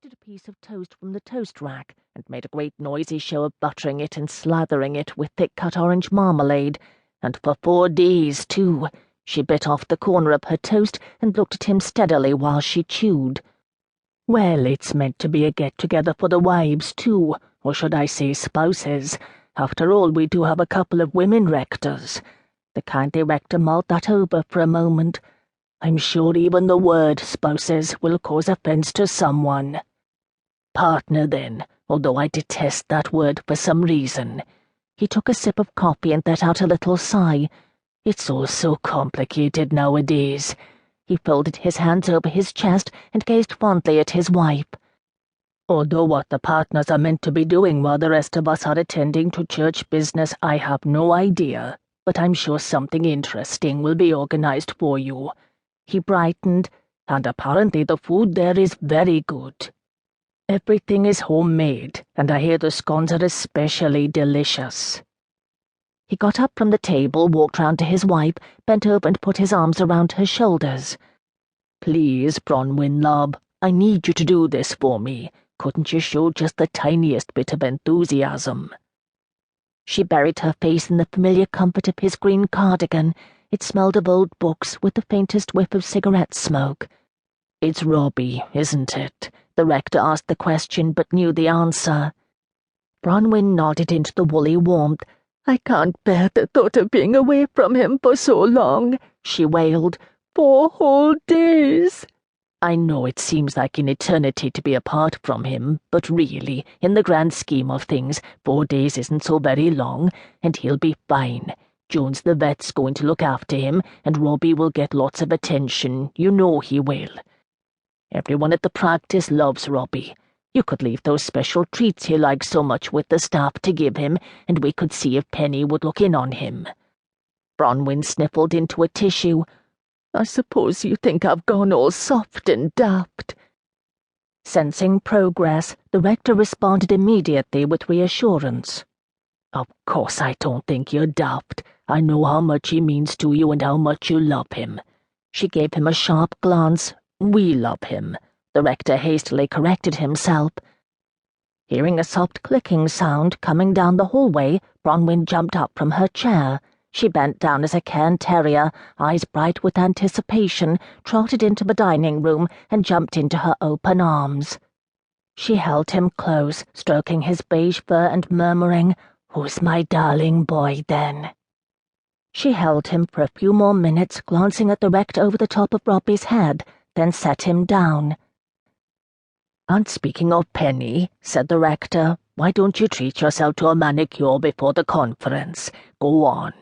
selected a piece of toast from the toast rack and made a great noisy show of buttering it and slathering it with thick-cut orange marmalade, and for 4 days, too. She bit off the corner of her toast and looked at him steadily while she chewed. Well, it's meant to be a get-together for the wives, too, or should I say spouses. After all, we do have a couple of women rectors. The kindly rector mulled that over for a moment. I'm sure even the word spouses will cause offence to someone. Partner, then, although I detest that word for some reason. He took a sip of coffee and let out a little sigh. It's all so complicated nowadays. He folded his hands over his chest and gazed fondly at his wife. Although what the partners are meant to be doing while the rest of us are attending to church business, I have no idea, but I'm sure something interesting will be organized for you. He brightened, and apparently the food there is very good. Everything is homemade, and I hear the scones are especially delicious. He got up from the table, walked round to his wife, bent over and put his arms around her shoulders. Please, Bronwyn, love, I need you to do this for me. Couldn't you show just the tiniest bit of enthusiasm? She buried her face in the familiar comfort of his green cardigan. It smelled of old books with the faintest whiff of cigarette smoke. It's Robbie, isn't it? The rector asked the question, but knew the answer. Bronwyn nodded into the woolly warmth. I can't bear the thought of being away from him for so long, she wailed. 4 whole days. I know it seems like an eternity to be apart from him, but really, in the grand scheme of things, 4 days isn't so very long, and he'll be fine. Jones the vet's going to look after him, and Robbie will get lots of attention. You know he will. Everyone at the practice loves Robbie. You could leave those special treats he likes so much with the staff to give him, and we could see if Penny would look in on him. Bronwyn sniffled into a tissue. I suppose you think I've gone all soft and daft. Sensing progress, the rector responded immediately with reassurance. Of course I don't think you're daft. I know how much he means to you and how much you love him. She gave him a sharp glance. We love him. The rector hastily corrected himself. Hearing a soft clicking sound coming down the hallway, Bronwyn jumped up from her chair. She bent down as a cairn terrier, eyes bright with anticipation, trotted into the dining room and jumped into her open arms. She held him close, stroking his beige fur and murmuring, Who's my darling boy, then? She held him for a few more minutes, glancing at the rector over the top of Robbie's head, then set him down. And speaking of Penny, said the rector, why don't you treat yourself to a manicure before the conference? Go on.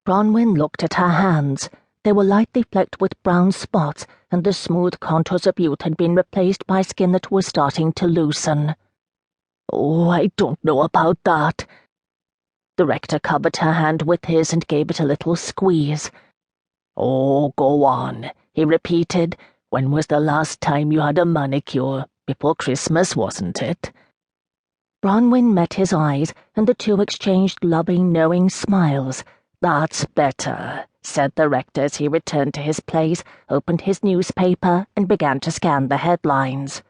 Bronwyn looked at her hands. They were lightly flecked with brown spots, and the smooth contours of youth had been replaced by skin that was starting to loosen. Oh, I don't know about that. The rector covered her hand with his and gave it a little squeeze. Oh, go on, he repeated. When was the last time you had a manicure? Before Christmas, wasn't it? Bronwyn met his eyes, and the two exchanged loving, knowing smiles. That's better, said the rector as he returned to his place, opened his newspaper, and began to scan the headlines.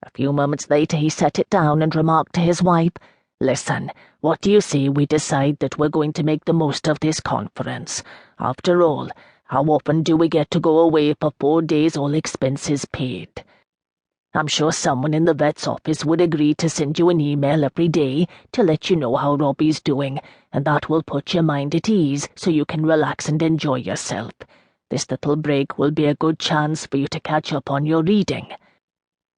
A few moments later he set it down and remarked to his wife, Listen, what do you say we decide that we're going to make the most of this conference? After all, how often do we get to go away for 4 days, all expenses paid? I'm sure someone in the vet's office would agree to send you an email every day to let you know how Robbie's doing, and that will put your mind at ease so you can relax and enjoy yourself. This little break will be a good chance for you to catch up on your reading.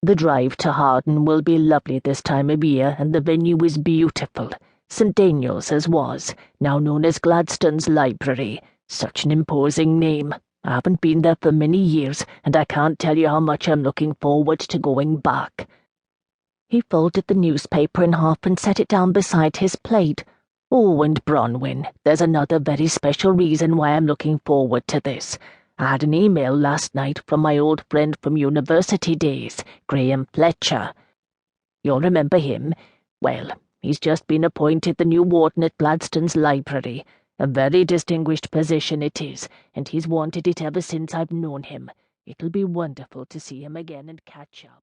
The drive to Harden will be lovely this time of year, and the venue is beautiful. St. Daniel's was, now known as Gladstone's Library. Such an imposing name. I haven't been there for many years, and I can't tell you how much I'm looking forward to going back. He folded the newspaper in half and set it down beside his plate. Oh, and Bronwyn, there's another very special reason why I'm looking forward to this. I had an email last night from my old friend from university days, Graham Fletcher. You'll remember him. Well, he's just been appointed the new warden at Gladstone's Library. A very distinguished position it is, and he's wanted it ever since I've known him. It'll be wonderful to see him again and catch up.